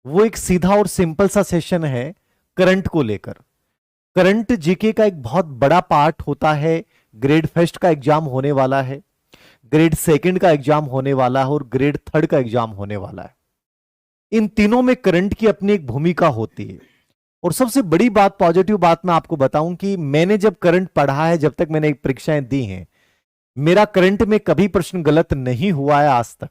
वो एक सीधा और सिंपल सा सेशन है करंट को लेकर। करंट जीके का एक बहुत बड़ा पार्ट होता है। ग्रेड फर्स्ट का एग्जाम होने वाला है, ग्रेड सेकंड का एग्जाम होने वाला है और ग्रेड थर्ड का एग्जाम होने वाला है। इन तीनों में करंट की अपनी एक भूमिका होती है। और सबसे बड़ी बात, पॉजिटिव बात मैं आपको बताऊं कि मैंने जब करंट पढ़ा है, जब तक मैंने परीक्षाएं दी हैं, मेरा करंट में कभी प्रश्न गलत नहीं हुआ है आज तक।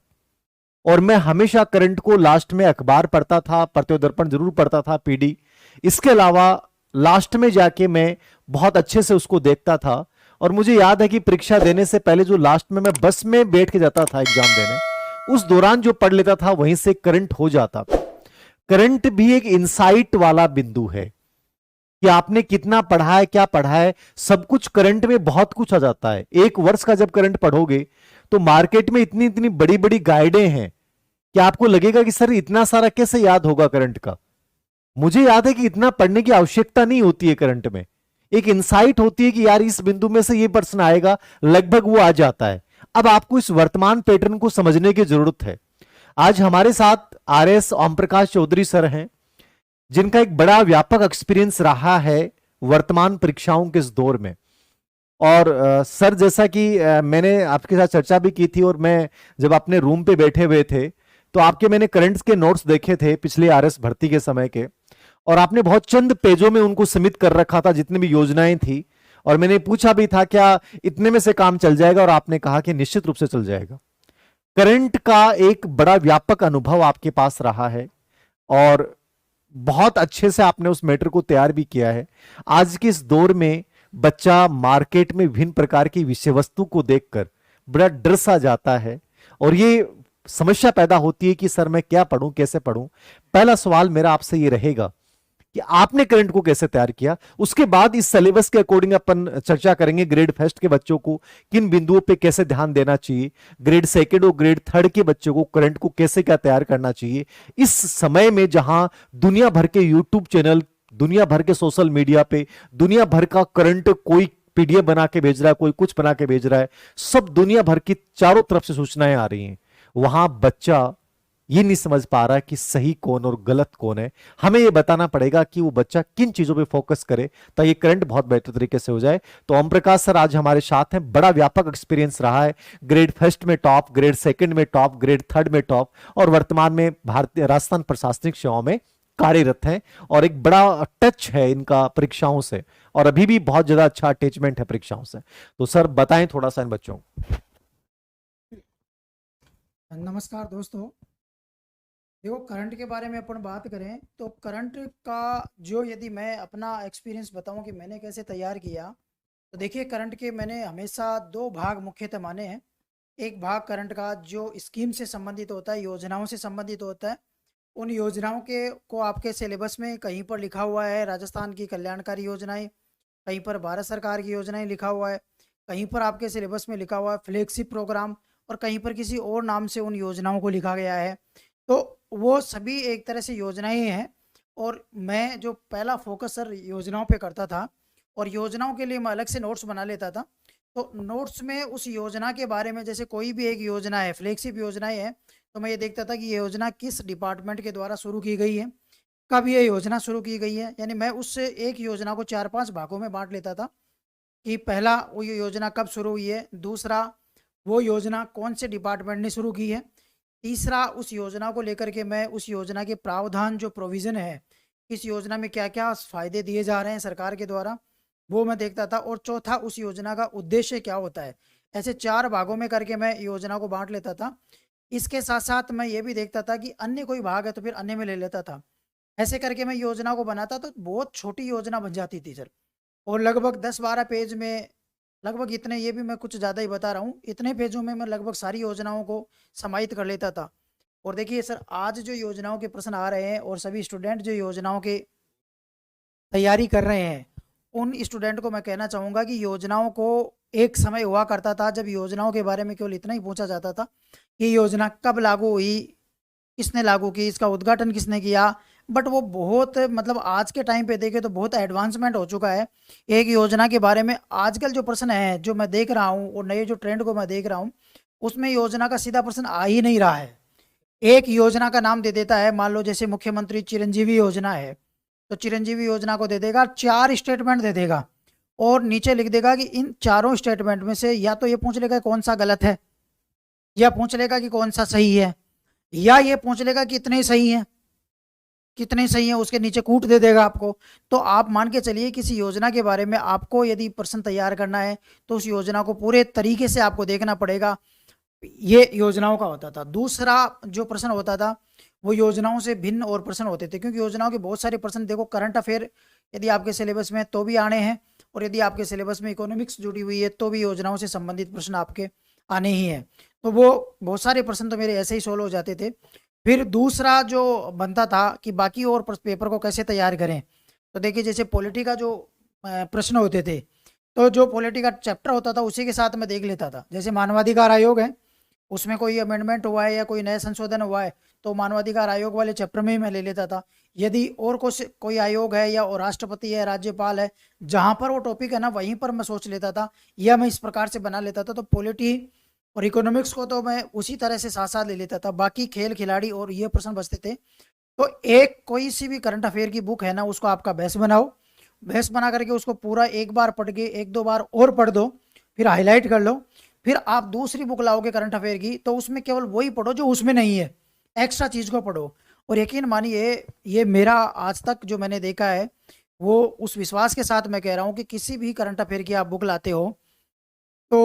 और मैं हमेशा करंट को लास्ट में अखबार पढ़ता था, प्रत्योदर्पण जरूर पढ़ता था, पीडी। इसके अलावा लास्ट में जाके मैं बहुत अच्छे से उसको देखता था। और मुझे याद है कि परीक्षा देने से पहले जो लास्ट में मैं बस में बैठ के जाता था एग्जाम देने, उस दौरान जो पढ़ लेता था वहीं से करंट हो जाता था। करंट भी एक इंसाइट वाला बिंदु है कि आपने कितना पढ़ा है, क्या पढ़ा है, सब कुछ करंट में बहुत कुछ आ जाता है। एक वर्ष का जब करंट पढ़ोगे तो मार्केट में इतनी इतनी बड़ी बड़ी गाइडें हैं कि आपको लगेगा कि सर इतना सारा कैसे याद होगा करंट का। मुझे याद है कि इतना पढ़ने की आवश्यकता नहीं होती है करंट में। एक इंसाइट होती है कि यार इस बिंदु में से ये प्रश्न आएगा, लगभग वो आ जाता है। अब आपको इस वर्तमान पैटर्न को समझने की जरूरत है। आज हमारे साथ आरएस ओम प्रकाश चौधरी सर हैं, जिनका एक बड़ा व्यापक एक्सपीरियंस रहा है वर्तमान परीक्षाओं के इस दौर में। और सर, जैसा कि मैंने आपके साथ चर्चा भी की थी, और मैं जब अपने रूम पे बैठे हुए थे तो आपके मैंने करंट्स के नोट्स देखे थे पिछले आरएस भर्ती के समय के, और आपने बहुत चंद पेजों में उनको सीमित कर रखा था जितनी भी योजनाएं थी। और मैंने पूछा भी था क्या इतने में से काम चल जाएगा, और आपने कहा कि निश्चित रूप से चल जाएगा। करंट का एक बड़ा व्यापक अनुभव आपके पास रहा है और बहुत अच्छे से आपने उस मैटर को तैयार भी किया है। आज के इस दौर में बच्चा मार्केट में विभिन्न प्रकार की विषय वस्तु को देखकर बड़ा डर सा जाता है, और ये समस्या पैदा होती है कि सर मैं क्या पढ़ूं, कैसे पढ़ूं। पहला सवाल मेरा आपसे ये रहेगा कि आपने करंट को कैसे तैयार किया। उसके बाद इस सिलेबस के अकॉर्डिंग अपन चर्चा करेंगे ग्रेड फर्स्ट के बच्चों को किन बिंदुओं पे कैसे ध्यान देना चाहिए, ग्रेड सेकंड और ग्रेड थर्ड के बच्चों को करंट को कैसे क्या तैयार करना चाहिए। इस समय में जहां दुनिया भर के यूट्यूब चैनल, दुनिया भर के सोशल मीडिया पे दुनिया भर का करंट, कोई पीडीएफ बना के भेज रहा है, कोई कुछ बना के भेज रहा है, सब दुनिया भर की चारों तरफ से सूचनाएं आ रही हैं, वहां बच्चा ये नहीं समझ पा रहा कि सही कौन और गलत कौन है। हमें ये बताना पड़ेगा कि वो बच्चा किन चीजों पे फोकस करे ताकि करंट बहुत बेहतर तरीके से हो जाए। तो ओम प्रकाश सर आज हमारे साथ हैं, बड़ा व्यापक एक्सपीरियंस रहा है, ग्रेड फर्स्ट में टॉप, ग्रेड सेकंड में टॉप, ग्रेड थर्ड में टॉप, और वर्तमान में भारतीय राजस्थान प्रशासनिक सेवाओं में कार्यरत हैं। और एक बड़ा टच है इनका परीक्षाओं से, और अभी भी बहुत ज्यादा अच्छा अटैचमेंट है परीक्षाओं से। तो सर बताएं थोड़ा सा इन बच्चों को। नमस्कार दोस्तों। देखो, करंट के बारे में अपन बात करें तो करंट का जो, यदि मैं अपना एक्सपीरियंस बताऊं कि मैंने कैसे तैयार किया, तो देखिए करंट के मैंने हमेशा दो भाग मुख्यतः माने हैं। एक भाग करंट का जो स्कीम से संबंधित होता है, योजनाओं से संबंधित होता है। उन योजनाओं के को आपके सिलेबस में कहीं पर लिखा हुआ है राजस्थान की कल्याणकारी योजनाएं, कहीं पर भारत सरकार की योजनाएं लिखा हुआ है, कहीं पर आपके सिलेबस में लिखा हुआ है फ्लैगशिप प्रोग्राम, और कहीं पर किसी और नाम से उन योजनाओं को लिखा गया है। तो वो सभी एक तरह से योजनाएं हैं। और मैं जो पहला फोकस सर योजनाओं पे करता था, और योजनाओं के लिए मैं अलग से नोट्स बना लेता था। तो नोट्स में उस योजना के बारे में, जैसे कोई भी एक योजना है, फ्लैगशिप योजनाएं है, तो मैं ये देखता था कि ये योजना किस डिपार्टमेंट के द्वारा शुरू की गई है, कब ये योजना शुरू की गई है। यानी मैं उससे एक योजना को 4-5 भागों में बांट लेता था कि पहला वो ये योजना कब शुरू हुई है, दूसरा वो योजना कौन से डिपार्टमेंट ने शुरू की है, तीसरा उस योजना को लेकर के मैं उस योजना के प्रावधान, जो प्रोविज़न है, इस योजना में क्या-क्या फ़ायदे दिए जा रहे हैं सरकार के द्वारा, वो मैं देखता था। और चौथा, उस योजना का उद्देश्य क्या होता है। ऐसे 4 भागों में करके मैं योजना को बाँट लेता था। इसके साथ-साथ मैं ये भी देखता था कि अन्य कोई भाग है तो फिर अन्य में ले लेता था। ऐसे करके मैं योजना को बनाता तो बहुत छोटी योजना बन जाती थी सर। और लगभग 10-12 पेज में, लगभग इतने, ये भी मैं कुछ ज़्यादा ही बता रहा हूँ, इतने पेजों में मैं लगभग सारी योजनाओं को समाहित कर लेता था। और देखिए सर, आज जो योजनाओं के प्रश्न आ रहे हैं और सभी स्टूडेंट जो योजनाओं की तैयारी कर रहे हैं, उन स्टूडेंट को मैं कहना चाहूँगा कि योजनाओं को, एक समय हुआ करता था जब योजनाओं के बारे में केवल इतना ही पूछा जाता था कि योजना कब लागू हुई, किसने लागू की, इसका उद्घाटन किसने किया। बट वो बहुत, मतलब आज के टाइम पे देखें तो बहुत एडवांसमेंट हो चुका है एक योजना के बारे में। आजकल जो प्रश्न है, जो मैं देख रहा हूँ, और नए जो ट्रेंड को मैं देख रहा हूँ, उसमें योजना का सीधा प्रश्न आ ही नहीं रहा है। एक योजना का नाम दे देता है, मान लो जैसे मुख्यमंत्री चिरंजीवी योजना है, तो चिरंजीवी योजना को दे देगा, 4 स्टेटमेंट दे देगा और नीचे लिख देगा कि इन चारों स्टेटमेंट में से या तो ये पूछ लेगा कौन सा गलत है, या पूछ लेगा कि कौन सा सही है, या ये पूछ लेगा कि कितने सही हैं, कितने सही हैं, उसके नीचे कूट दे देगा आपको। तो आप मान के चलिए किसी योजना के बारे में आपको यदि प्रश्न तैयार करना है तो उस योजना को पूरे तरीके से आपको देखना पड़ेगा। ये योजनाओं का होता था। दूसरा जो प्रश्न होता था वो योजनाओं से भिन्न और प्रश्न होते थे, क्योंकि योजनाओं के बहुत सारे प्रश्न देखो करंट अफेयर यदि आपके सिलेबस में तो भी आने हैं, और यदि आपके सिलेबस में इकोनॉमिक्स जुड़ी हुई है तो भी योजनाओं से संबंधित प्रश्न आपके आने ही हैं। तो वो बहुत सारे प्रश्न तो मेरे ऐसे ही सोल्व हो जाते थे। फिर दूसरा जो बनता था कि बाकी और पेपर को कैसे तैयार करें, तो देखिए जैसे पॉलिटी का जो प्रश्न होते थे, तो जो पॉलिटी का चैप्टर होता था उसी के साथ मैं देख लेता था। जैसे मानवाधिकार आयोग है, उसमें कोई अमेंडमेंट हुआ है या कोई नया संशोधन हुआ है तो मानवाधिकार आयोग वाले चैप्टर में ही मैं ले लेता था। यदि और कुछ कोई आयोग है या और राष्ट्रपति है, राज्यपाल है, जहां पर वो टॉपिक है ना वहीं पर मैं सोच लेता था, या मैं इस प्रकार से बना लेता था। तो पॉलिटी और इकोनॉमिक्स को तो मैं उसी तरह से साथ साथ ले लेता था। बाकी खेल खिलाड़ी और ये प्रश्न बचते थे। तो एक कोई सी भी करंट अफेयर की बुक है ना, उसको आपका बेस बनाओ, बेस बना करके उसको पूरा एक बार पढ़ के एक दो बार और पढ़ दो, फिर हाईलाइट कर लो। फिर आप दूसरी बुक लाओगे करंट अफेयर की तो उसमें केवल वही पढ़ो जो उसमें नहीं है, एक्स्ट्रा चीज को पढ़ो। और यकीन मानिए ये मेरा आज तक जो मैंने देखा है वो उस विश्वास के साथ मैं कह रहा हूँ कि किसी भी करंट अफेयर की आप बुक लाते हो तो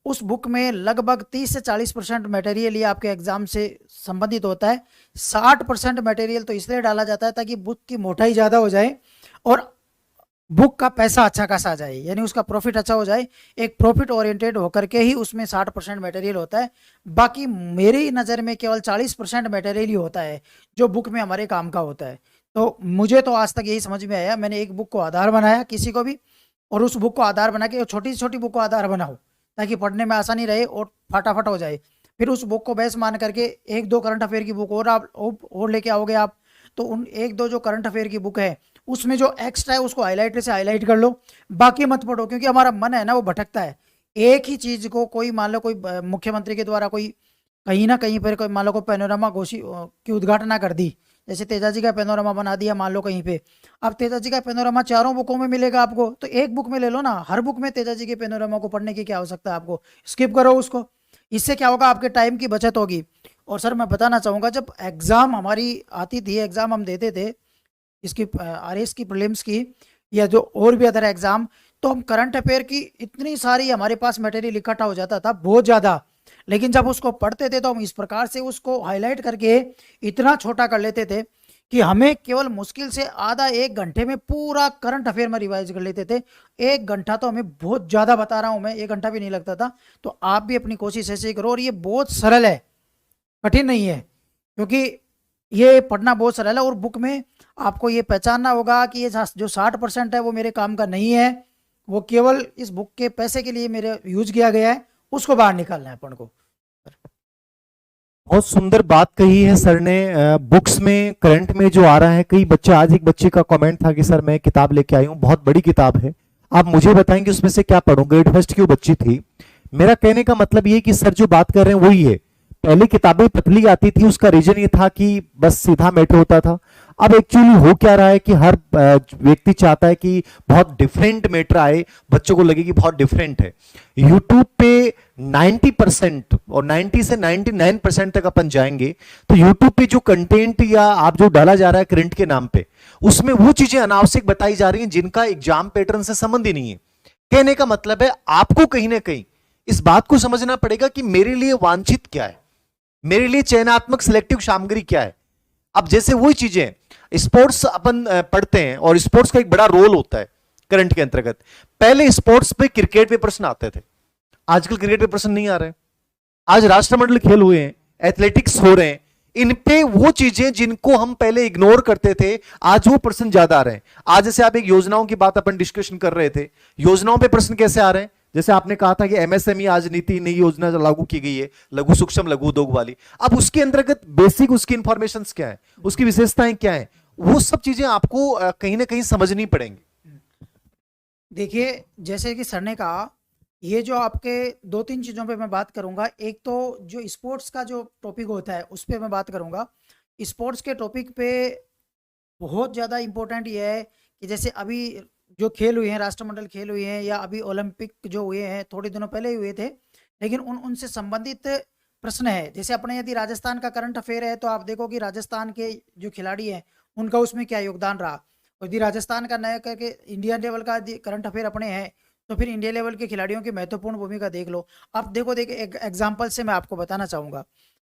उस बुक में लगभग 30 से 40% मटेरियल ये आपके एग्जाम से संबंधित होता है। 60% मटेरियल तो इसलिए डाला जाता है ताकि बुक की मोटाई ज़्यादा हो जाए और बुक का पैसा अच्छा खासा आ जाए, यानी उसका प्रॉफिट अच्छा हो जाए। एक प्रॉफिट ओरिएंटेड होकर के ही उसमें 60% मटेरियल होता है। बाकी मेरी नज़र में केवल 40% मटेरियल ही होता है जो बुक में हमारे काम का होता है। तो मुझे तो आज तक यही समझ में आया, मैंने एक बुक को आधार बनाया किसी को भी, और उस बुक को आधार बना के छोटी से छोटी बुक को आधार बनाओ ताकि पढ़ने में आसानी रहे और फटाफट हो जाए। फिर उस बुक को बेस मान करके एक दो करंट अफेयर की बुक और आप और लेके आओगे आप, तो उन एक दो जो करंट अफेयर की बुक है उसमें जो एक्स्ट्रा है उसको हाईलाइटर से हाईलाइट कर लो, बाकी मत पढ़ो। क्योंकि हमारा मन है ना वो भटकता है, एक ही चीज को कोई मान लो कोई मुख्यमंत्री के द्वारा कोई कहीं ना कहीं पर कोई मान लो कोई पैनोरामा घोषित की उद्घाटना कर दी, जैसे तेजा जी का पैनोरामा बना दिया मान लो कहीं पे। अब तेजा जी का पैनोरामा चारों बुकों में मिलेगा आपको, तो एक बुक में ले लो ना, हर बुक में तेजा जी के पैनोरामा को पढ़ने की क्या आवश्यकता है आपको, स्किप करो उसको। इससे क्या होगा, आपके टाइम की बचत होगी। और सर मैं बताना चाहूँगा, जब एग्ज़ाम हमारी आती थी, एग्ज़ाम हम देते थे इसकी आरएस की प्रीलिम्स की या जो और भी अदर एग्ज़ाम, तो हम करंट अफेयर की इतनी सारी हमारे पास मटेरियल इकट्ठा हो जाता था, बहुत ज़्यादा। लेकिन जब उसको पढ़ते थे तो हम इस प्रकार से उसको हाईलाइट करके इतना छोटा कर लेते थे कि हमें केवल मुश्किल से आधा एक घंटे में पूरा करंट अफेयर में रिवाइज कर लेते थे। एक घंटा तो हमें बहुत ज़्यादा बता रहा हूँ मैं, एक घंटा भी नहीं लगता था। तो आप भी अपनी कोशिश ऐसे ही करो, और ये बहुत सरल है, कठिन नहीं है। क्योंकि ये पढ़ना बहुत सरल है और बुक में आपको ये पहचानना होगा कि ये जो 60% है वो मेरे काम का नहीं है, वो केवल इस बुक के पैसे के लिए मेरे यूज किया गया है, उसको बाहर निकालना है अपन को। बहुत सुंदर बात कही है सर ने। बुक्स में करंट में जो आ रहा है, कई बच्चे, आज एक बच्चे का कमेंट था कि सर मैं किताब लेके आई हूँ, बहुत बड़ी किताब है, आप मुझे बताएंगे उसमें से क्या पढ़ूं, ग्रेड फर्स्ट की वो बच्ची थी। मेरा कहने का मतलब ये कि सर जो बात कर रहे हैं वही है। पहले किताबें पतली आती थी, उसका रीजन ये था कि बस सीधा मैटर होता था। अब एक्चुअली हो क्या रहा है कि हर व्यक्ति चाहता है कि बहुत डिफरेंट मैटर आए, बच्चों को लगे कि बहुत डिफरेंट है। यूट्यूब पे 90% और 90 से 99% तक अपन जाएंगे तो यूट्यूब पे जो कंटेंट या आप जो डाला जा रहा है करंट के नाम पे, उसमें वो चीजें अनावश्यक बताई जा रही हैं जिनका एग्जाम पैटर्न से संबंध ही नहीं है। कहने का मतलब है आपको कहीं ना कहीं इस बात को समझना पड़ेगा कि मेरे लिए वांछित क्या है, मेरे लिए चयनात्मक सिलेक्टिव सामग्री क्या है। अब जैसे वही चीजें स्पोर्ट्स अपन पढ़ते हैं और स्पोर्ट्स का एक बड़ा रोल होता है करंट के अंतर्गत। पहले स्पोर्ट्स पे क्रिकेट पे प्रश्न आते थे, आजकल क्रिकेट पे प्रश्न नहीं आ रहे। आज राष्ट्रमंडल खेल हुए हैं, एथलेटिक्स हो रहे हैं, इन पे वो चीजें जिनको हम पहले इग्नोर करते थे आज वो प्रश्न ज्यादा आ रहे हैं। आज जैसे आप एक योजनाओं की बात अपन डिस्कशन कर रहे थे, योजनाओं पे प्रश्न कैसे आ रहे हैं, जैसे आपने कहा था कि एमएसएमई आज नीति नई योजना लागू की गई है, लघु सूक्ष्म लघु उद्योग वाली। अब उसके अंतर्गत बेसिक उसकी इंफॉर्मेशन क्या है, उसकी विशेषताएं क्या है, वो सब चीजें आपको कहीं ना कहीं समझनी पड़ेंगी। देखिए जैसे कि सर ने कहा ये जो आपके 2-3 चीज़ों पे मैं बात करूँगा। एक तो जो स्पोर्ट्स का जो टॉपिक होता है, उस पे मैं बात करूँगा। स्पोर्ट्स के टॉपिक पे बहुत ज़्यादा इम्पोर्टेंट ये है कि जैसे अभी जो खेल हुए हैं, राष्ट्रमंडल खेल हुए हैं या अभी ओलंपिक जो हुए हैं, थोड़े दिनों पहले ही हुए थे, लेकिन उनसे संबंधित प्रश्न है। जैसे अपने यदि राजस्थान का करंट अफेयर है, तो आप देखो कि राजस्थान के जो खिलाड़ी हैं, उनका उसमें क्या योगदान रहा। और यदि राजस्थान का नया करके इंडिया लेवल का यदि करंट अफेयर अपने हैं, तो फिर इंडिया लेवल के खिलाड़ियों की महत्वपूर्ण भूमिका देख लो। अब देखो एक एग्जाम्पल से मैं आपको बताना चाहूँगा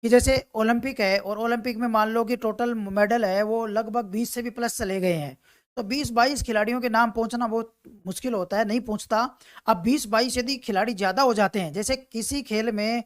कि जैसे ओलंपिक है और ओलंपिक में मान लो कि टोटल मेडल है वो लगभग 20 से भी प्लस चले गए हैं। तो 20-22 खिलाड़ियों के नाम पहुंचना बहुत मुश्किल होता है, नहीं पहुंचता। अब 20-22 यदि खिलाड़ी ज़्यादा हो जाते हैं, जैसे किसी खेल में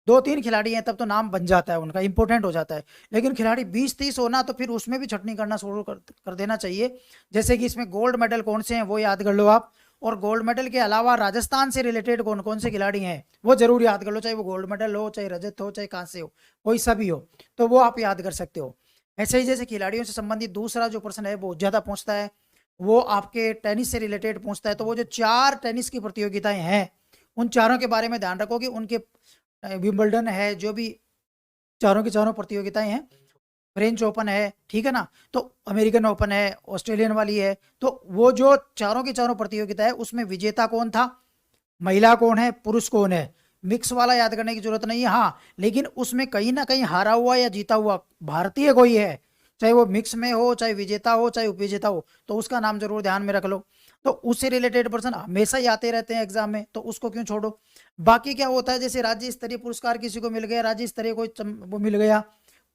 2-3 खिलाड़ी हैं, तब तो नाम बन जाता है उनका, इंपॉर्टेंट हो जाता है। लेकिन खिलाड़ी 20-30 होना, तो फिर उसमें भी छटनी करना शुरू कर देना चाहिए। जैसे कि इसमें गोल्ड मेडल कौन से हैं वो याद कर लो आप, और गोल्ड मेडल के अलावा राजस्थान से रिलेटेड कौन कौन से खिलाड़ी हैं वो जरूर याद कर लो, चाहे वो गोल्ड मेडल हो, चाहे रजत हो, चाहे कांसे हो, कोई सा भी हो, तो वो आप याद कर सकते हो। ऐसे ही जैसे खिलाड़ियों से संबंधित दूसरा जो प्रश्न है वो ज़्यादा पूछता है, वो आपके टेनिस से रिलेटेड पूछता है। तो वो जो 4 टेनिस की प्रतियोगिताएं हैं, उन चारों के बारे में ध्यान रखो कि उनके विंबलडन है, जो भी चारों की चारों प्रतियोगिताएं हैं, फ्रेंच ओपन है, ठीक है ना, तो अमेरिकन ओपन है, ऑस्ट्रेलियन वाली है, तो वो जो चारों की चारों प्रतियोगिता है उसमें विजेता कौन था, महिला कौन है, पुरुष कौन है। मिक्स वाला याद करने की जरूरत नहीं है, हाँ, लेकिन उसमें कहीं ना कहीं हारा हुआ या जीता हुआ भारतीय कोई है, चाहे वो मिक्स में हो, चाहे विजेता हो, चाहे उपविजेता हो, तो उसका नाम जरूर ध्यान में रख लो। तो उससे रिलेटेड पर्सन हमेशा ही आते रहते हैं एग्जाम में, तो उसको क्यों छोड़ो। बाकी क्या होता है, जैसे राज्य स्तरीय पुरस्कार किसी को मिल गया, राज्य स्तरीय कोई वो मिल गया,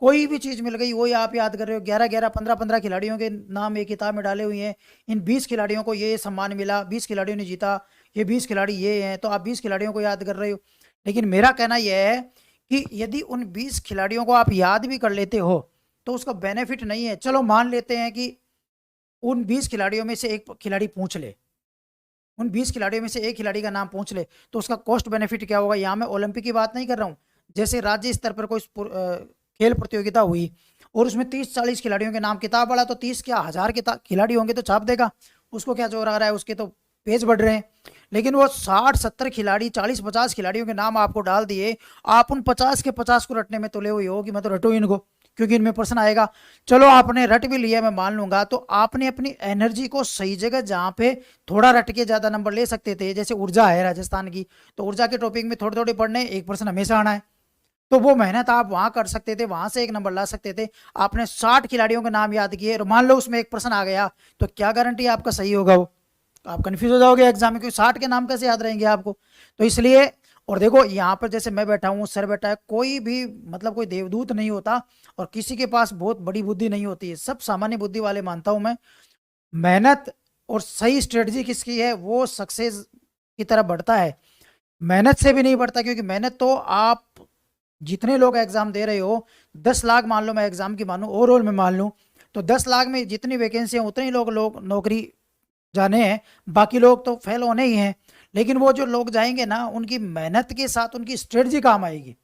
कोई भी चीज मिल गई, वही आप याद कर रहे हो। 11-11, 15-15 खिलाड़ियों के नाम एक किताब में डाले हुए हैं, इन 20 खिलाड़ियों को ये सम्मान मिला, 20 खिलाड़ियों ने जीता, ये 20 खिलाड़ी ये हैं, तो आप 20 खिलाड़ियों को याद कर रहे हो। लेकिन मेरा कहना यह है कि यदि उन 20 खिलाड़ियों को आप याद भी कर लेते हो, तो उसका बेनिफिट नहीं है। चलो मान लेते हैं कि उन 20 खिलाड़ियों में से एक खिलाड़ी पूछ ले, उन 20 खिलाड़ियों में से एक खिलाड़ी का नाम पूछ ले, तो उसका कॉस्ट बेनिफिट क्या होगा। यहाँ मैं ओलंपिक की बात नहीं कर रहा हूँ, जैसे राज्य स्तर पर कोई खेल प्रतियोगिता हुई और उसमें 30-40 खिलाड़ियों के नाम, किताब वाला तो 30 क्या 1000 खिलाड़ी होंगे तो छाप देगा, उसको क्या जोर आ रहा है, उसके तो पेज बढ़ रहे हैं। लेकिन वो 60-70 खिलाड़ी, 40-50 खिलाड़ियों के नाम आपको डाल दिए, आप उन 50 के 50 को रटने में तुले हुए हो कि मैं तो रटू इनको, क्योंकि इनमें प्रश्न आएगा। चलो आपने रट भी लिया, मैं मान लूंगा, तो आपने अपनी एनर्जी को सही जगह, जहां पे थोड़ा रट के ज्यादा नंबर ले सकते थे, जैसे ऊर्जा है राजस्थान की, तो ऊर्जा के टॉपिक में थोड़े थोड़े पढ़ने, एक पर्सन हमेशा आना है, तो वो मेहनत आप वहां कर सकते थे, वहां से एक नंबर ला सकते थे। आपने 60 खिलाड़ियों के नाम याद किए और मान लो उसमें एक पर्सन आ गया, तो क्या गारंटी आपका सही होगा वो, आप कंफ्यूज हो जाओगे एग्जाम में, क्योंकि 60 के नाम कैसे याद रहेंगे आपको। तो इसलिए, और देखो यहाँ पर जैसे मैं बैठा हूँ, सर बैठा है, कोई भी मतलब कोई देवदूत नहीं होता और किसी के पास बहुत बड़ी बुद्धि नहीं होती है, सब सामान्य बुद्धि वाले मानता हूं मैं। मेहनत और सही स्ट्रेटजी किसकी है, वो सक्सेस की तरफ बढ़ता है, मेहनत से भी नहीं बढ़ता। क्योंकि मेहनत तो आप जितने लोग एग्जाम दे रहे हो, 10 लाख मान लो, मैं एग्जाम की मानूं, ओवरऑल में मान लूं, तो 10 लाख में जितनी वैकेंसी है उतने ही लोग नौकरी जाने हैं, बाकी लोग तो फेल होने ही हैं। लेकिन वो जो लोग जाएंगे ना, उनकी मेहनत के साथ उनकी स्ट्रेटजी काम आएगी।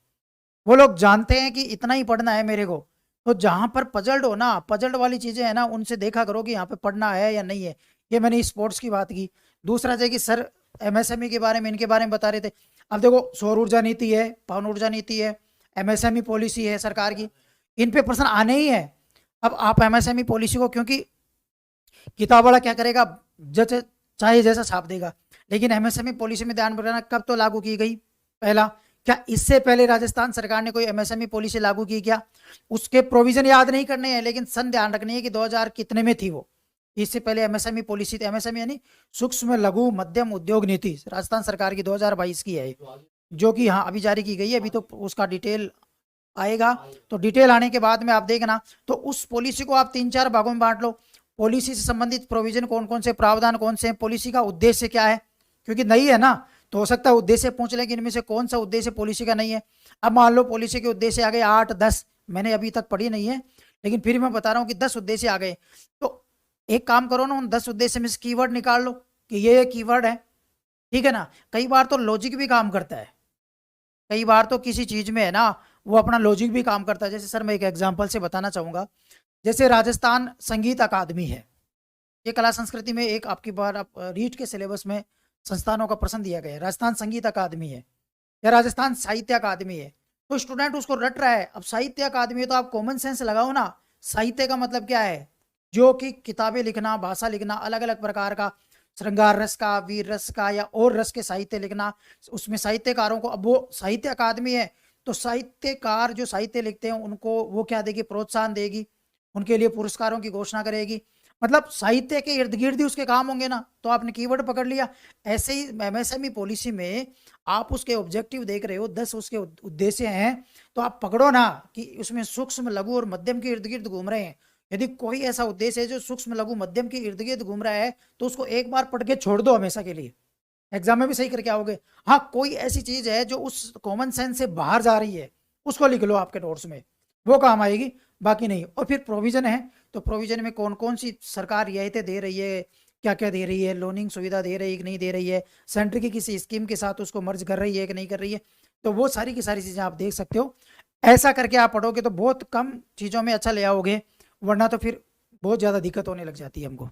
वो लोग जानते हैं कि इतना ही पढ़ना है मेरे को, तो जहां पर पजल्ड हो ना, पजल्ड वाली चीजें है ना, उनसे देखा करो कि यहाँ पे पढ़ना है या नहीं है। ये मैंने स्पोर्ट्स की बात की। दूसरा है कि सर एमएसएमई के बारे में, इनके बारे में बता रहे थे। अब देखो सौर ऊर्जा नीति है, पवन ऊर्जा नीति है, एमएसएमई पॉलिसी है सरकार की, इन पे प्रश्न आने ही है। अब आप एमएसएमई पॉलिसी को, क्योंकि किताब वाला क्या करेगा, जैसे चाहे जैसा छाप देगा, लेकिन एमएसएमई पॉलिसी में ध्यान रखना कब तो लागू की गई, पहला, क्या इससे पहले राजस्थान सरकार ने कोई एमएसएमई पॉलिसी लागू की क्या, उसके प्रोविजन याद नहीं करने हैं, लेकिन सन ध्यान रखनी है कि 2000 कितने में थी वो। इससे पहले एमएसएमई पॉलिसी थी, एमएसएमई यानी सूक्ष्म लघु मध्यम उद्योग नीति, राजस्थान सरकार की 2022 की है, जो कि हाँ अभी जारी की गई है। अभी तो उसका डिटेल आएगा, तो डिटेल आने के बाद में आप देखना। तो उस पॉलिसी को आप 3-4 भागों में बांट लो। पॉलिसी से संबंधित प्रोविजन कौन कौन से, प्रावधान कौन से हैं, पॉलिसी का उद्देश्य क्या है, क्योंकि नहीं है ना, तो हो सकता है उद्देश्य पूछ लें कि इनमें से कौन सा उद्देश्य पॉलिसी का नहीं है। अब मान लो पॉलिसी के उद्देश्य आ गए 8-10, मैंने अभी तक पढ़ी नहीं है, लेकिन फिर मैं बता रहा हूँ कि 10 उद्देश्य आ गए, तो एक काम करो ना, उन 10 उद्देश्य में से कीवर्ड निकाल लो कि ये कीवर्ड है, ठीक है ना। कई बार तो लॉजिक भी काम करता है, कई बार तो किसी चीज में है ना, वो अपना लॉजिक भी काम करता है। जैसे सर मैं एक एग्जांपल से बताना चाहूंगा, जैसे राजस्थान संगीत अकादमी है, ये कला संस्कृति में एक आपकी बार आप रीट के सिलेबस में संस्थानों का प्रश्न दिया गया है, राजस्थान संगीत अकादमी है या राजस्थान साहित्य अकादमी है, तो स्टूडेंट उसको रट रहा है। अब साहित्य अकादमी है तो आप कॉमन सेंस लगाओ ना। साहित्य का मतलब क्या है? जो कि किताबें लिखना, भाषा लिखना, अलग अलग प्रकार का, श्रृंगार रस का, वीर रस का या और रस के साहित्य लिखना, उसमें साहित्यकारों को, अब वो साहित्य अकादमी है तो साहित्यकार जो साहित्य लिखते हैं उनको वो क्या देगी? प्रोत्साहन देगी, उनके लिए पुरस्कारों की घोषणा करेगी। मतलब साहित्य के इर्द गिर्द ही उसके काम होंगे ना, तो आपने कीवर्ड पकड़ लिया। ऐसे ही एमएसएमई पॉलिसी में आप उसके ऑब्जेक्टिव देख रहे हो, 10 उसके उद्देश्य हैं, तो आप पकड़ो ना कि उसमें सूक्ष्म, लघु और मध्यम के इर्द गिर्द घूम रहे हैं। यदि कोई ऐसा उद्देश्य है जो सूक्ष्म, लघु, मध्यम के इर्द गिर्द घूम रहा है तो उसको एक बार पढ़ के छोड़ दो हमेशा के लिए, एग्जाम में भी सही करके आओगे। हाँ, कोई ऐसी चीज है जो उस कॉमन सेंस से बाहर जा रही है, उसको लिख लो आपके नोट्स में, वो काम आएगी, बाकी नहीं। और फिर प्रोविजन है, तो प्रोविजन में कौन कौन सी सरकार रियायतें दे रही है, क्या क्या दे रही है, लोनिंग सुविधा दे रही है कि नहीं दे रही है, सेंटर की किसी स्कीम के साथ उसको मर्ज कर रही है कि नहीं कर रही है, तो वो सारी की सारी चीजें आप देख सकते हो। ऐसा करके आप पढ़ोगे तो बहुत कम चीजों में अच्छा ले आओगे, वरना तो फिर बहुत ज्यादा दिक्कत होने लग जाती है हमको।